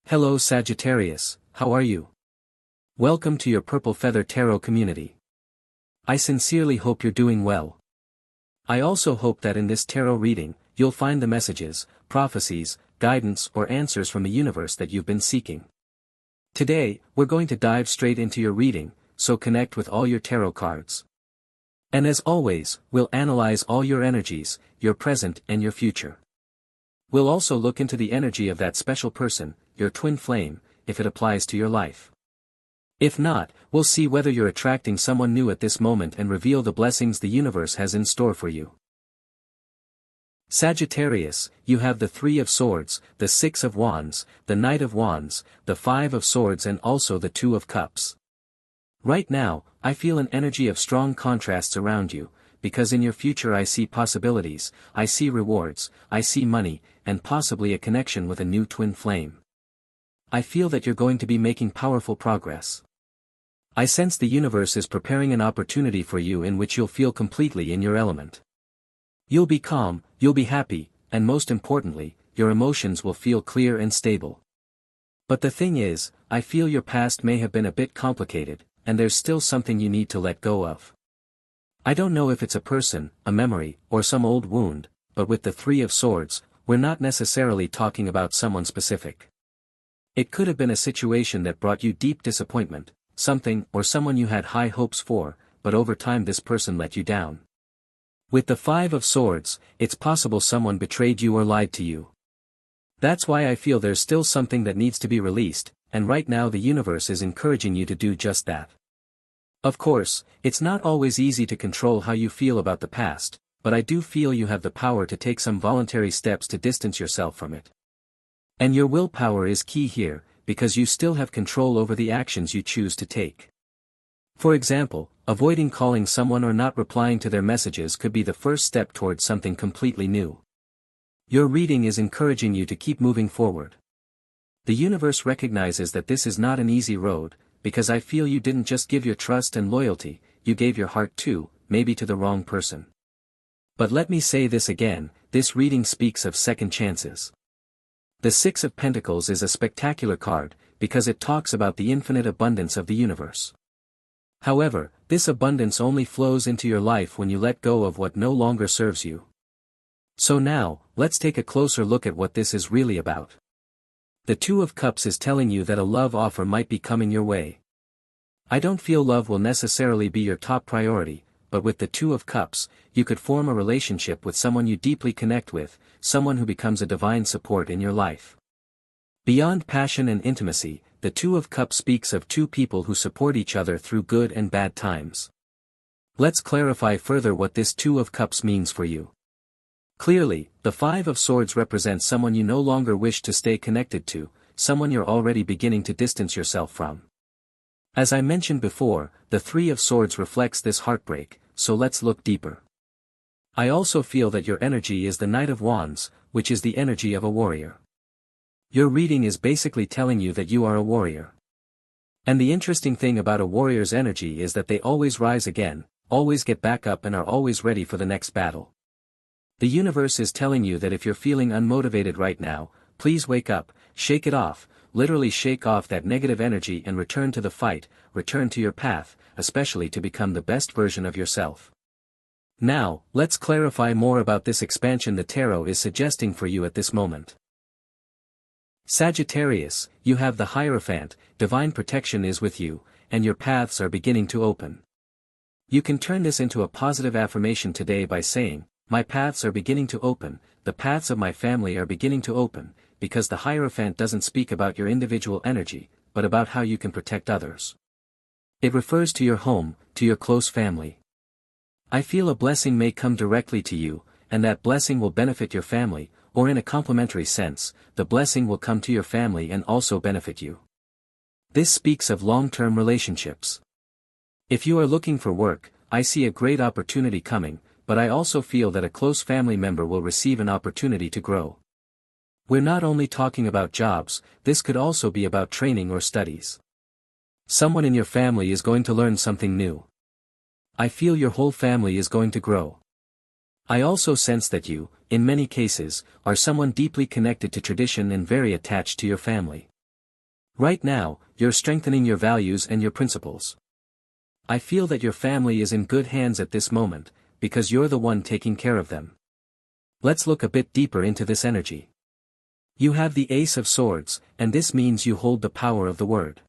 Hello Sagittarius, how are you? Welcome to your Purple Feather Tarot community. I sincerely hope you're doing well. I also hope that in this tarot reading, you'll find the messages, prophecies, guidance or answers from the universe that you've been seeking. Today, we're going to dive straight into your reading, so connect with all your tarot cards. And as always, we'll analyze all your energies, your present and your future. We'll also look into the energy of that special person, your twin flame, if it applies to your life. If not, we'll see whether you're attracting someone new at this moment and reveal the blessings the universe has in store for you. Sagittarius, you have the Three of Swords, the Six of Wands, the Knight of Wands, the Five of Swords and also the Two of Cups. Right now, I feel an energy of strong contrasts around you, because in your future I see possibilities, I see rewards, I see money, and possibly a connection with a new twin flame. I feel that you're going to be making powerful progress. I sense the universe is preparing an opportunity for you in which you'll feel completely in your element. You'll be calm, you'll be happy, and most importantly, your emotions will feel clear and stable. But the thing is, I feel your past may have been a bit complicated, and there's still something you need to let go of. I don't know if it's a person, a memory, or some old wound, but with the Three of Swords, we're not necessarily talking about someone specific. It could have been a situation that brought you deep disappointment, something or someone you had high hopes for, but over time this person let you down. With the Five of Swords, it's possible someone betrayed you or lied to you. That's why I feel there's still something that needs to be released, and right now the universe is encouraging you to do just that. Of course, it's not always easy to control how you feel about the past, but I do feel you have the power to take some voluntary steps to distance yourself from it. And your willpower is key here, because you still have control over the actions you choose to take. For example, avoiding calling someone or not replying to their messages could be the first step towards something completely new. Your reading is encouraging you to keep moving forward. The universe recognizes that this is not an easy road, because I feel you didn't just give your trust and loyalty, you gave your heart too, maybe to the wrong person. But let me say this again, this reading speaks of second chances. The Six of Pentacles is a spectacular card, because it talks about the infinite abundance of the universe. However, this abundance only flows into your life when you let go of what no longer serves you. So now, let's take a closer look at what this is really about. The Two of Cups is telling you that a love offer might be coming your way. I don't feel love will necessarily be your top priority, but with the Two of Cups, you could form a relationship with someone you deeply connect with, someone who becomes a divine support in your life. Beyond passion and intimacy, the Two of Cups speaks of two people who support each other through good and bad times. Let's clarify further what this Two of Cups means for you. Clearly, the Five of Swords represents someone you no longer wish to stay connected to, someone you're already beginning to distance yourself from. As I mentioned before, the Three of Swords reflects this heartbreak, so let's look deeper. I also feel that your energy is the Knight of Wands, which is the energy of a warrior. Your reading is basically telling you that you are a warrior. And the interesting thing about a warrior's energy is that they always rise again, always get back up and are always ready for the next battle. The universe is telling you that if you're feeling unmotivated right now, please wake up, shake it off, literally shake off that negative energy and return to the fight, return to your path, especially to become the best version of yourself. Now, let's clarify more about this expansion the tarot is suggesting for you at this moment. Sagittarius, you have the Hierophant, divine protection is with you, and your paths are beginning to open. You can turn this into a positive affirmation today by saying, my paths are beginning to open, the paths of my family are beginning to open, because the Hierophant doesn't speak about your individual energy, but about how you can protect others. It refers to your home, to your close family. I feel a blessing may come directly to you, and that blessing will benefit your family, or in a complementary sense, the blessing will come to your family and also benefit you. This speaks of long-term relationships. If you are looking for work, I see a great opportunity coming, but I also feel that a close family member will receive an opportunity to grow. We're not only talking about jobs, this could also be about training or studies. Someone in your family is going to learn something new. I feel your whole family is going to grow. I also sense that you, in many cases, are someone deeply connected to tradition and very attached to your family. Right now, you're strengthening your values and your principles. I feel that your family is in good hands at this moment, because you're the one taking care of them. Let's look a bit deeper into this energy. You have the Ace of Swords, and this means you hold the power of the word.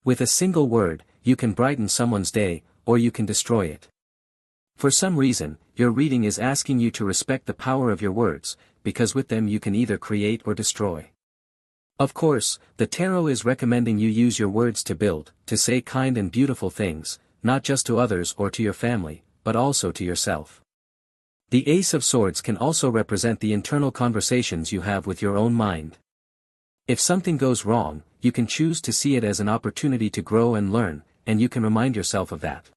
With a single word, you can brighten someone's day, or you can destroy it. For some reason, your reading is asking you to respect the power of your words, because with them you can either create or destroy. Of course, the tarot is recommending you use your words to build, to say kind and beautiful things, not just to others or to your family, but also to yourself. The Ace of Swords can also represent the internal conversations you have with your own mind. If something goes wrong, you can choose to see it as an opportunity to grow and learn, and you can remind yourself of that.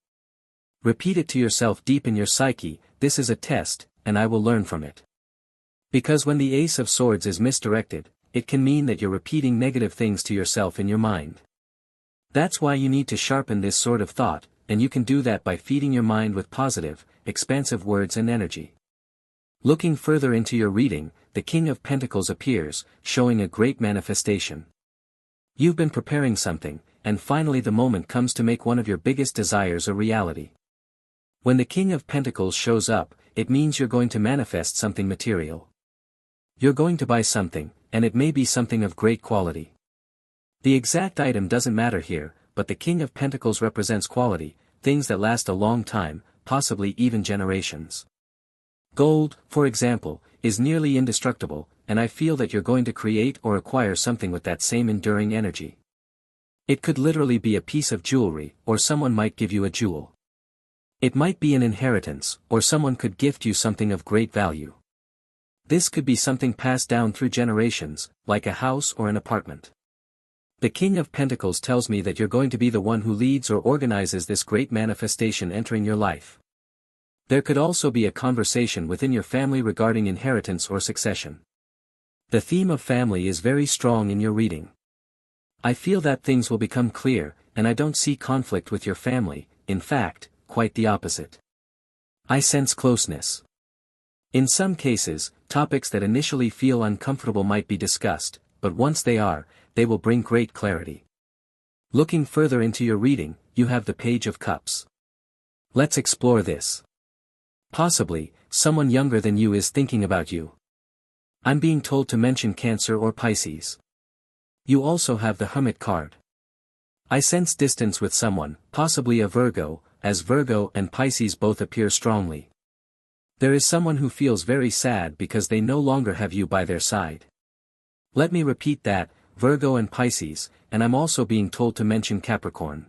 Repeat it to yourself deep in your psyche, this is a test, and I will learn from it. Because when the Ace of Swords is misdirected, it can mean that you're repeating negative things to yourself in your mind. That's why you need to sharpen this sort of thought, and you can do that by feeding your mind with positive, expansive words and energy. Looking further into your reading, the King of Pentacles appears, showing a great manifestation. You've been preparing something, and finally the moment comes to make one of your biggest desires a reality. When the King of Pentacles shows up, it means you're going to manifest something material. You're going to buy something, and it may be something of great quality. The exact item doesn't matter here, but the King of Pentacles represents quality, things that last a long time, possibly even generations. Gold, for example, is nearly indestructible, and I feel that you're going to create or acquire something with that same enduring energy. It could literally be a piece of jewelry, or someone might give you a jewel. It might be an inheritance, or someone could gift you something of great value. This could be something passed down through generations, like a house or an apartment. The King of Pentacles tells me that you're going to be the one who leads or organizes this great manifestation entering your life. There could also be a conversation within your family regarding inheritance or succession. The theme of family is very strong in your reading. I feel that things will become clear, and I don't see conflict with your family, in fact, quite the opposite. I sense closeness. In some cases, topics that initially feel uncomfortable might be discussed, but once they are, they will bring great clarity. Looking further into your reading, you have the Page of Cups. Let's explore this. Possibly, someone younger than you is thinking about you. I'm being told to mention Cancer or Pisces. You also have the Hermit card. I sense distance with someone, possibly a Virgo, as Virgo and Pisces both appear strongly. There is someone who feels very sad because they no longer have you by their side. Let me repeat that, Virgo and Pisces, and I'm also being told to mention Capricorn.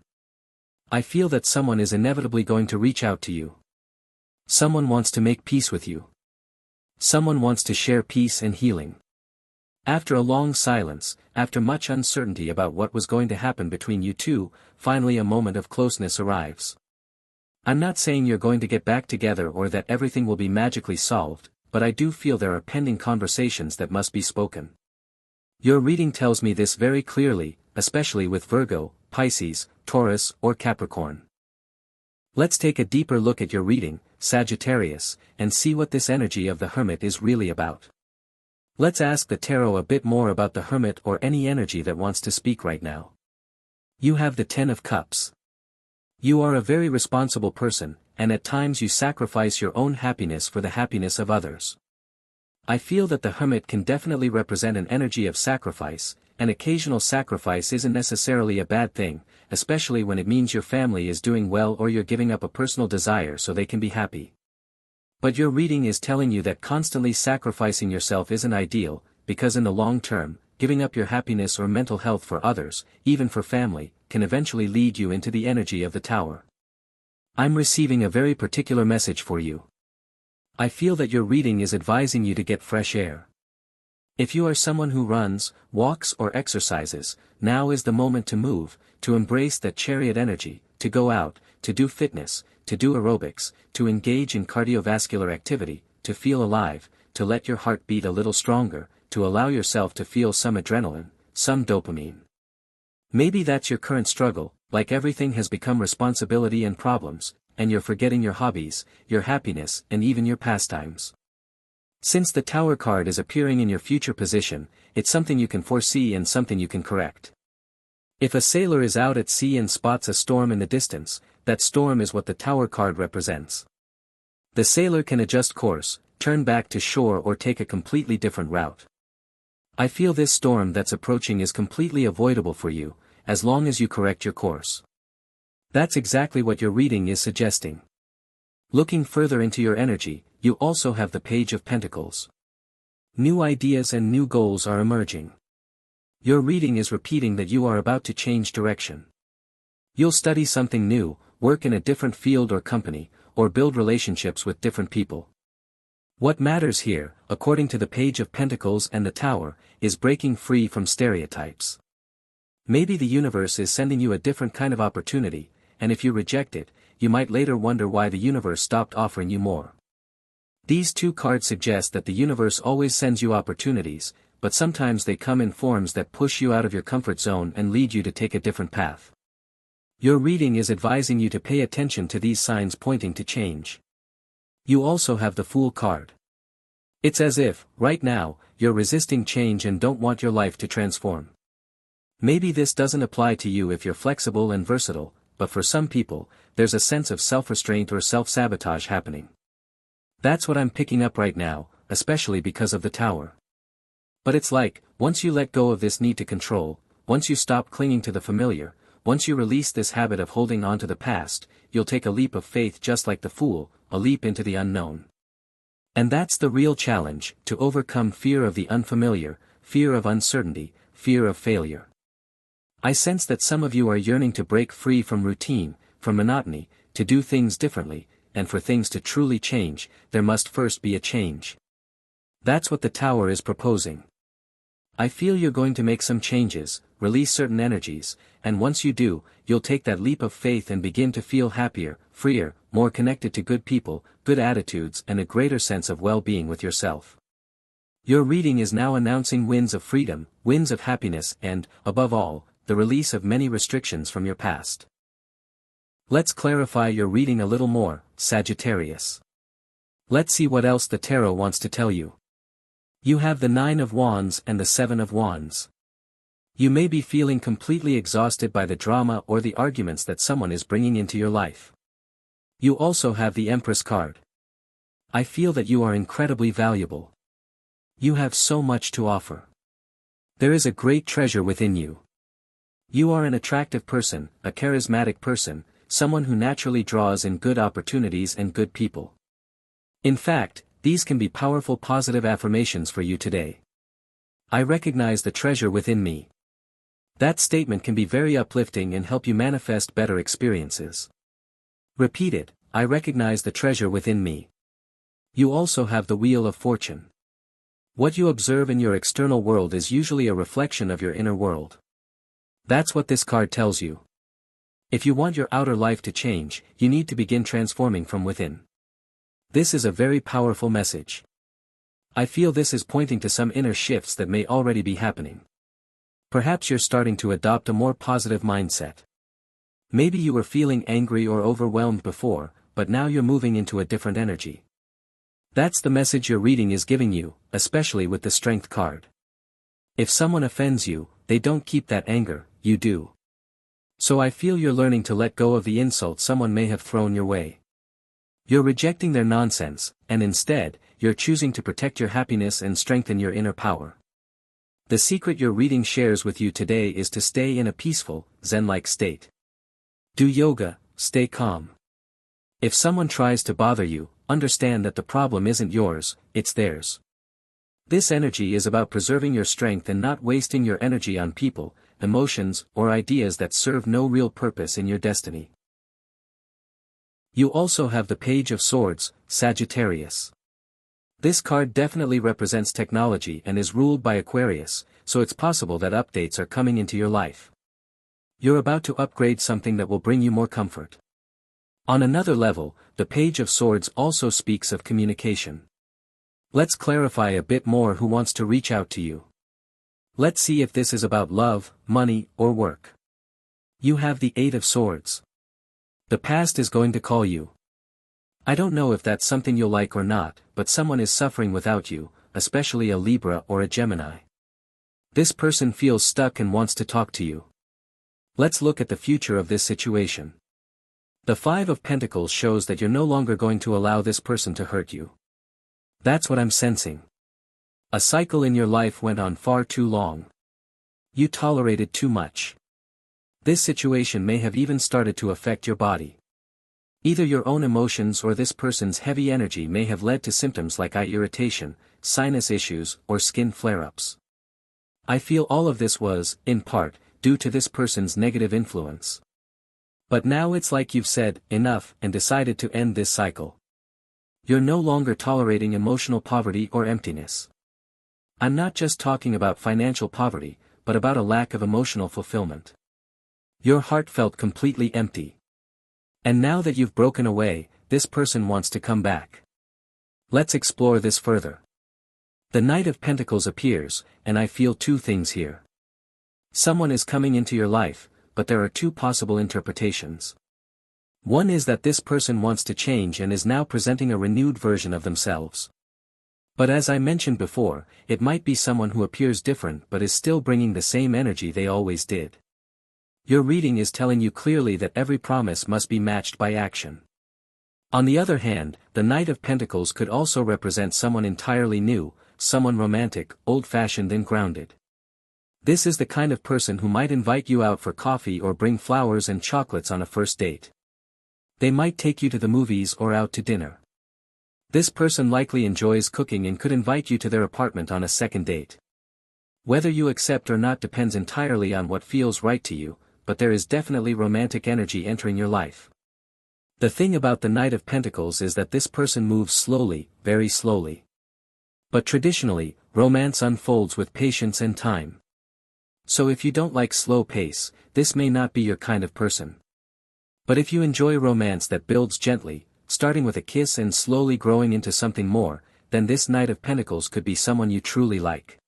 I feel that someone is inevitably going to reach out to you. Someone wants to make peace with you. Someone wants to share peace and healing. After a long silence, after much uncertainty about what was going to happen between you two, finally a moment of closeness arrives. I'm not saying you're going to get back together or that everything will be magically solved, but I do feel there are pending conversations that must be spoken. Your reading tells me this very clearly, especially with Virgo, Pisces, Taurus, or Capricorn. Let's take a deeper look at your reading, Sagittarius, and see what this energy of the Hermit is really about. Let's ask the tarot a bit more about the Hermit or any energy that wants to speak right now. You have the Ten of Cups. You are a very responsible person, and at times you sacrifice your own happiness for the happiness of others. I feel that the Hermit can definitely represent an energy of sacrifice. An occasional sacrifice isn't necessarily a bad thing, especially when it means your family is doing well or you're giving up a personal desire so they can be happy. But your reading is telling you that constantly sacrificing yourself isn't ideal, because in the long term, giving up your happiness or mental health for others, even for family, can eventually lead you into the energy of the Tower. I'm receiving a very particular message for you. I feel that your reading is advising you to get fresh air. If you are someone who runs, walks or exercises, now is the moment to move, to embrace that chariot energy, to go out, to do fitness, to do aerobics, to engage in cardiovascular activity, to feel alive, to let your heart beat a little stronger, to allow yourself to feel some adrenaline, some dopamine. Maybe that's your current struggle, like everything has become responsibility and problems, and you're forgetting your hobbies, your happiness and even your pastimes. Since the Tower card is appearing in your future position, it's something you can foresee and something you can correct. If a sailor is out at sea and spots a storm in the distance, that storm is what the Tower card represents. The sailor can adjust course, turn back to shore or take a completely different route. I feel this storm that's approaching is completely avoidable for you, as long as you correct your course. That's exactly what your reading is suggesting. Looking further into your energy, you also have the Page of Pentacles. New ideas and new goals are emerging. Your reading is repeating that you are about to change direction. You'll study something new, work in a different field or company, or build relationships with different people. What matters here, according to the Page of Pentacles and the Tower, is breaking free from stereotypes. Maybe the universe is sending you a different kind of opportunity, and if you reject it, you might later wonder why the universe stopped offering you more. These two cards suggest that the universe always sends you opportunities, but sometimes they come in forms that push you out of your comfort zone and lead you to take a different path. Your reading is advising you to pay attention to these signs pointing to change. You also have the Fool card. It's as if, right now, you're resisting change and don't want your life to transform. Maybe this doesn't apply to you if you're flexible and versatile, but for some people, there's a sense of self-restraint or self-sabotage happening. That's what I'm picking up right now, especially because of the Tower. But it's like, once you let go of this need to control, once you stop clinging to the familiar, once you release this habit of holding on to the past, you'll take a leap of faith just like the Fool, a leap into the unknown. And that's the real challenge, to overcome fear of the unfamiliar, fear of uncertainty, fear of failure. I sense that some of you are yearning to break free from routine, from monotony, to do things differently, and for things to truly change, there must first be a change. That's what the Tower is proposing. I feel you're going to make some changes, release certain energies, and once you do, you'll take that leap of faith and begin to feel happier, freer, more connected to good people, good attitudes and a greater sense of well-being with yourself. Your reading is now announcing winds of freedom, winds of happiness and, above all, the release of many restrictions from your past. Let's clarify your reading a little more, Sagittarius. Let's see what else the tarot wants to tell you. You have the 9 of Wands and the 7 of Wands. You may be feeling completely exhausted by the drama or the arguments that someone is bringing into your life. You also have the Empress card. I feel that you are incredibly valuable. You have so much to offer. There is a great treasure within you. You are an attractive person, a charismatic person, someone who naturally draws in good opportunities and good people. In fact, these can be powerful positive affirmations for you today. I recognize the treasure within me. That statement can be very uplifting and help you manifest better experiences. Repeat it, I recognize the treasure within me. You also have the Wheel of Fortune. What you observe in your external world is usually a reflection of your inner world. That's what this card tells you. If you want your outer life to change, you need to begin transforming from within. This is a very powerful message. I feel this is pointing to some inner shifts that may already be happening. Perhaps you're starting to adopt a more positive mindset. Maybe you were feeling angry or overwhelmed before, but now you're moving into a different energy. That's the message your reading is giving you, especially with the Strength card. If someone offends you, they don't keep that anger, you do. So I feel you're learning to let go of the insult someone may have thrown your way. You're rejecting their nonsense, and instead, you're choosing to protect your happiness and strengthen your inner power. The secret your reading shares with you today is to stay in a peaceful, Zen-like state. Do yoga, stay calm. If someone tries to bother you, understand that the problem isn't yours, it's theirs. This energy is about preserving your strength and not wasting your energy on people, emotions, or ideas that serve no real purpose in your destiny. You also have the Page of Swords, Sagittarius. This card definitely represents technology and is ruled by Aquarius, so it's possible that updates are coming into your life. You're about to upgrade something that will bring you more comfort. On another level, the Page of Swords also speaks of communication. Let's clarify a bit more who wants to reach out to you. Let's see if this is about love, money, or work. You have the 8 of Swords. The past is going to call you. I don't know if that's something you'll like or not, but someone is suffering without you, especially a Libra or a Gemini. This person feels stuck and wants to talk to you. Let's look at the future of this situation. The Five of Pentacles shows that you're no longer going to allow this person to hurt you. That's what I'm sensing. A cycle in your life went on far too long. You tolerated too much. This situation may have even started to affect your body. Either your own emotions or this person's heavy energy may have led to symptoms like eye irritation, sinus issues, or skin flare-ups. I feel all of this was, in part, due to this person's negative influence. But now it's like you've said, enough, and decided to end this cycle. You're no longer tolerating emotional poverty or emptiness. I'm not just talking about financial poverty, but about a lack of emotional fulfillment. Your heart felt completely empty. And now that you've broken away, this person wants to come back. Let's explore this further. The Knight of Pentacles appears, and I feel two things here. Someone is coming into your life, but there are two possible interpretations. One is that this person wants to change and is now presenting a renewed version of themselves. But as I mentioned before, it might be someone who appears different but is still bringing the same energy they always did. Your reading is telling you clearly that every promise must be matched by action. On the other hand, the Knight of Pentacles could also represent someone entirely new, someone romantic, old-fashioned and grounded. This is the kind of person who might invite you out for coffee or bring flowers and chocolates on a first date. They might take you to the movies or out to dinner. This person likely enjoys cooking and could invite you to their apartment on a second date. Whether you accept or not depends entirely on what feels right to you, but there is definitely romantic energy entering your life. The thing about the Knight of Pentacles is that this person moves slowly, very slowly. But traditionally, romance unfolds with patience and time. So if you don't like slow pace, this may not be your kind of person. But if you enjoy romance that builds gently, starting with a kiss and slowly growing into something more, then this Knight of Pentacles could be someone you truly like.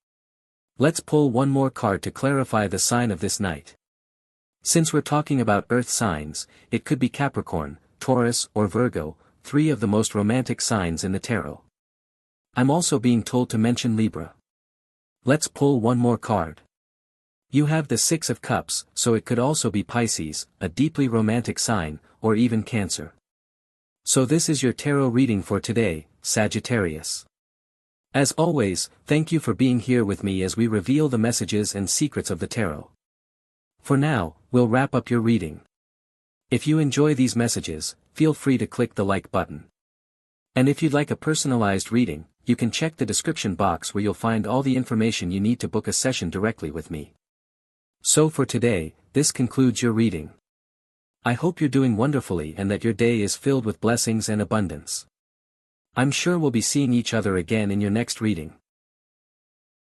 Let's pull one more card to clarify the sign of this Knight. Since we're talking about earth signs, it could be Capricorn, Taurus, or Virgo, three of the most romantic signs in the tarot. I'm also being told to mention Libra. Let's pull one more card. You have the Six of Cups, so it could also be Pisces, a deeply romantic sign, or even Cancer. So this is your tarot reading for today, Sagittarius. As always, thank you for being here with me as we reveal the messages and secrets of the tarot. For now, we'll wrap up your reading. If you enjoy these messages, feel free to click the like button. And if you'd like a personalized reading, you can check the description box where you'll find all the information you need to book a session directly with me. So for today, this concludes your reading. I hope you're doing wonderfully and that your day is filled with blessings and abundance. I'm sure we'll be seeing each other again in your next reading.